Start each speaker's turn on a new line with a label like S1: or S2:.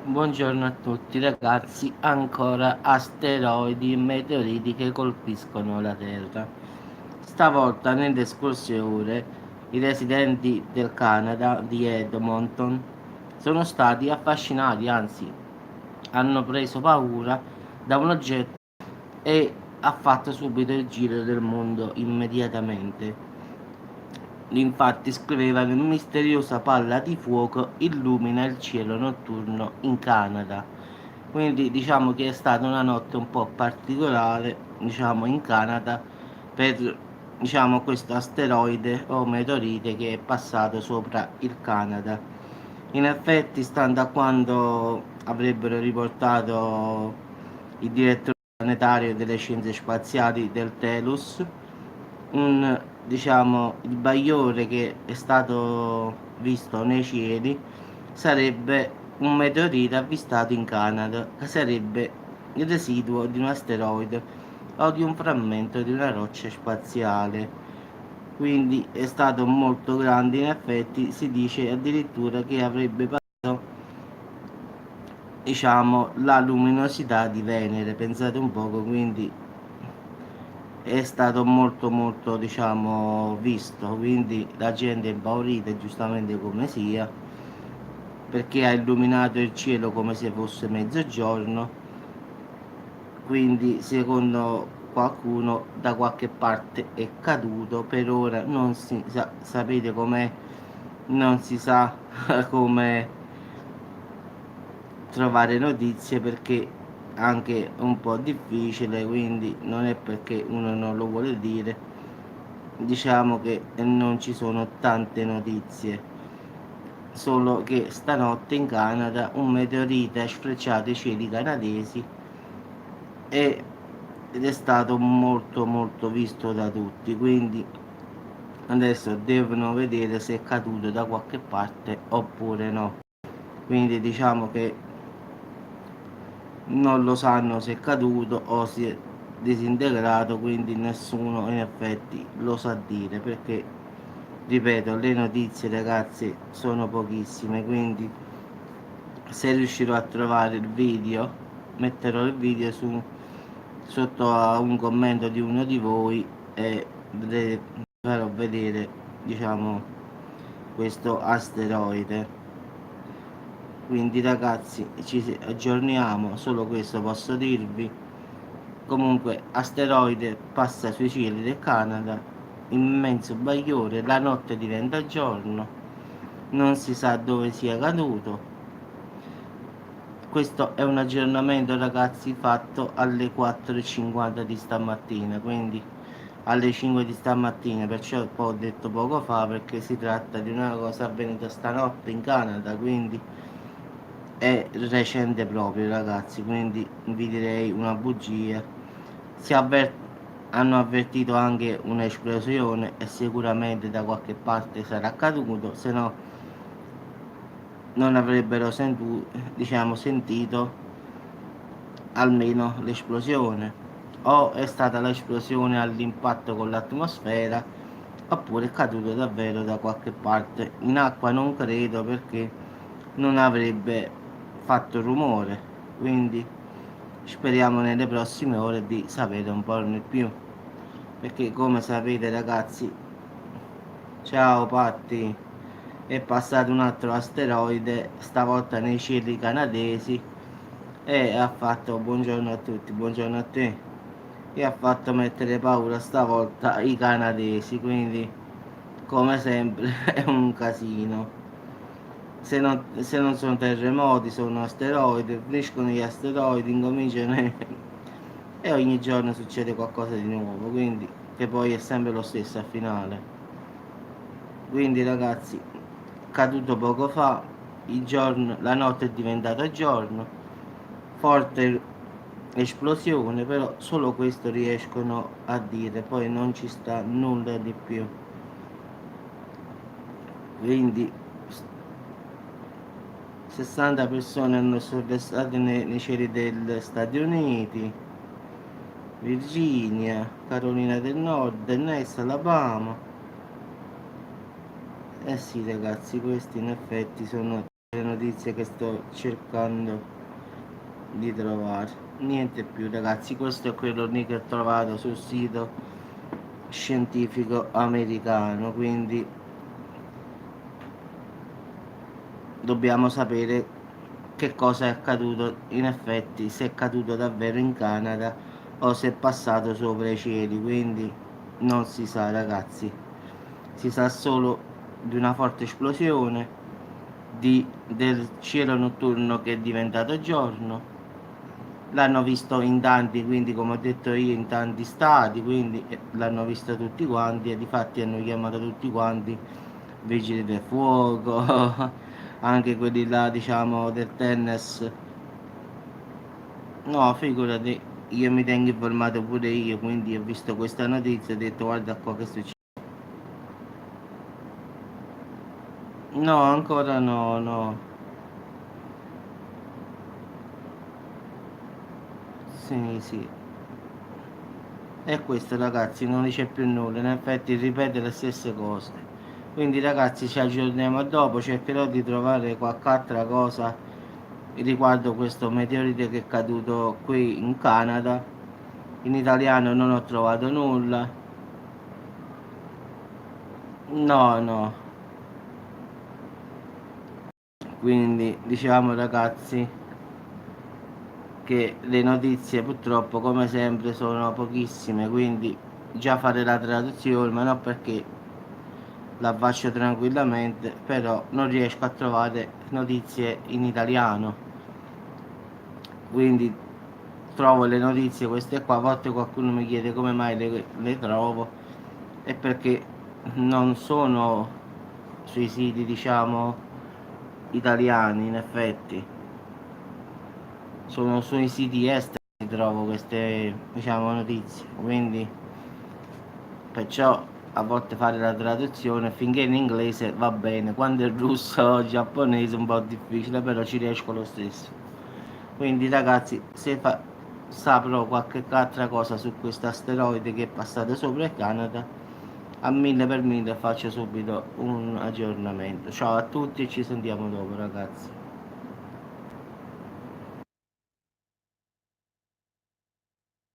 S1: Buongiorno a tutti ragazzi, ancora asteroidi e meteoriti che colpiscono la Terra. Stavolta nelle scorse ore i residenti del Canada di Edmonton sono stati affascinati, anzi hanno preso paura da un oggetto e ha fatto subito il giro del mondo immediatamente. Infatti scriveva che una misteriosa palla di fuoco illumina il cielo notturno in Canada. Quindi diciamo che è stata una notte un po' particolare, diciamo, in Canada per questo asteroide o meteorite che è passato sopra il Canada. In effetti, stando a quando avrebbero riportato il direttore planetario delle scienze spaziali del TELUS, il bagliore che è stato visto nei cieli sarebbe un meteorite avvistato in Canada, che sarebbe il residuo di un asteroide o di un frammento di una roccia spaziale. Quindi è stato molto grande, in effetti si dice addirittura che avrebbe passato, la luminosità di Venere, pensate un poco, quindi è stato molto visto, quindi la gente è impaurita, giustamente come sia, perché ha illuminato il cielo come se fosse mezzogiorno. Quindi secondo qualcuno da qualche parte è caduto, per ora non si sa, sapete com'è, non si sa come trovare notizie, perché anche un po' difficile, quindi non è perché uno non lo vuole dire, diciamo che non ci sono tante notizie. Solo che stanotte in Canada un meteorite ha sfrecciato i cieli canadesi e- ed è stato molto visto da tutti, quindi adesso devono vedere se è caduto da qualche parte oppure no. Quindi diciamo che non lo sanno se è caduto o si è disintegrato, quindi nessuno in effetti lo sa dire, perché ripeto, le notizie ragazzi sono pochissime, quindi se riuscirò a trovare il video metterò il video sotto a un commento di uno di voi e farò vedere, diciamo, questo asteroide. Quindi ragazzi ci aggiorniamo, solo questo posso dirvi. Comunque asteroide passa sui cieli del Canada, immenso bagliore, la notte diventa giorno, non si sa dove sia caduto. Questo è un aggiornamento ragazzi fatto alle 4:50 di stamattina, quindi alle 5 di stamattina, perciò poi ho detto poco fa, perché si tratta di una cosa avvenuta stanotte in Canada, quindi è recente proprio ragazzi, quindi vi direi una bugia. Si avver- Hanno avvertito anche un'esplosione e sicuramente da qualche parte sarà accaduto, se no non avrebbero sentito almeno l'esplosione, o è stata l'esplosione all'impatto con l'atmosfera, oppure è caduto davvero da qualche parte. In acqua non credo, perché non avrebbe fatto rumore, quindi speriamo nelle prossime ore di sapere un po' di più, perché come sapete ragazzi, ciao Patti, è passato un altro asteroide, stavolta nei cieli canadesi, e ha fatto, buongiorno a tutti, buongiorno a te, e ha fatto mettere paura stavolta i canadesi, quindi come sempre è un casino. Se non sono terremoti, sono asteroidi, finiscono gli asteroidi, incominciano e ogni giorno succede qualcosa di nuovo, quindi che poi è sempre lo stesso al finale. Quindi ragazzi, caduto poco fa, la notte è diventata giorno, forte esplosione, però solo questo riescono a dire, poi non ci sta nulla di più. Quindi 60 persone hanno sovrastato nei cieli degli Stati Uniti, Virginia, Carolina del Nord, Tennessee, Alabama. Eh sì ragazzi, questi in effetti sono le notizie che sto cercando di trovare. Niente più ragazzi, questo è quello lì che ho trovato sul sito scientifico americano, quindi dobbiamo sapere che cosa è accaduto in effetti, se è accaduto davvero in Canada o se è passato sopra i cieli, quindi non si sa ragazzi, si sa solo di una forte esplosione, del cielo notturno che è diventato giorno. L'hanno visto in tanti, quindi come ho detto io, in tanti stati, quindi l'hanno visto tutti quanti e difatti hanno chiamato tutti quanti vigili del fuoco, anche quelli là diciamo del tennis. No, figurati, io mi tengo informato pure io, quindi ho visto questa notizia e ho detto guarda qua che succede. No, ancora no, no. Sì, sì. E questo ragazzi non dice più nulla, in effetti ripete le stesse cose. Quindi ragazzi ci aggiorniamo dopo, cercherò di trovare qualche altra cosa riguardo questo meteorite che è caduto qui in Canada. In italiano non ho trovato nulla. No, no. Quindi diciamo ragazzi che le notizie purtroppo come sempre sono pochissime, quindi già fare la traduzione, ma non perché la faccio tranquillamente, però non riesco a trovare notizie in italiano, quindi trovo le notizie queste qua. A volte qualcuno mi chiede come mai le trovo, è perché non sono sui siti diciamo italiani, in effetti sono sui siti esteri che trovo queste diciamo notizie, quindi perciò a volte fare la traduzione finché in inglese va bene, quando è russo o giapponese è un po' difficile, però ci riesco lo stesso. Quindi ragazzi, se saprò qualche altra cosa su questo asteroide che è passato sopra il Canada, a 1000 per 1000 faccio subito un aggiornamento. Ciao a tutti e ci sentiamo dopo ragazzi.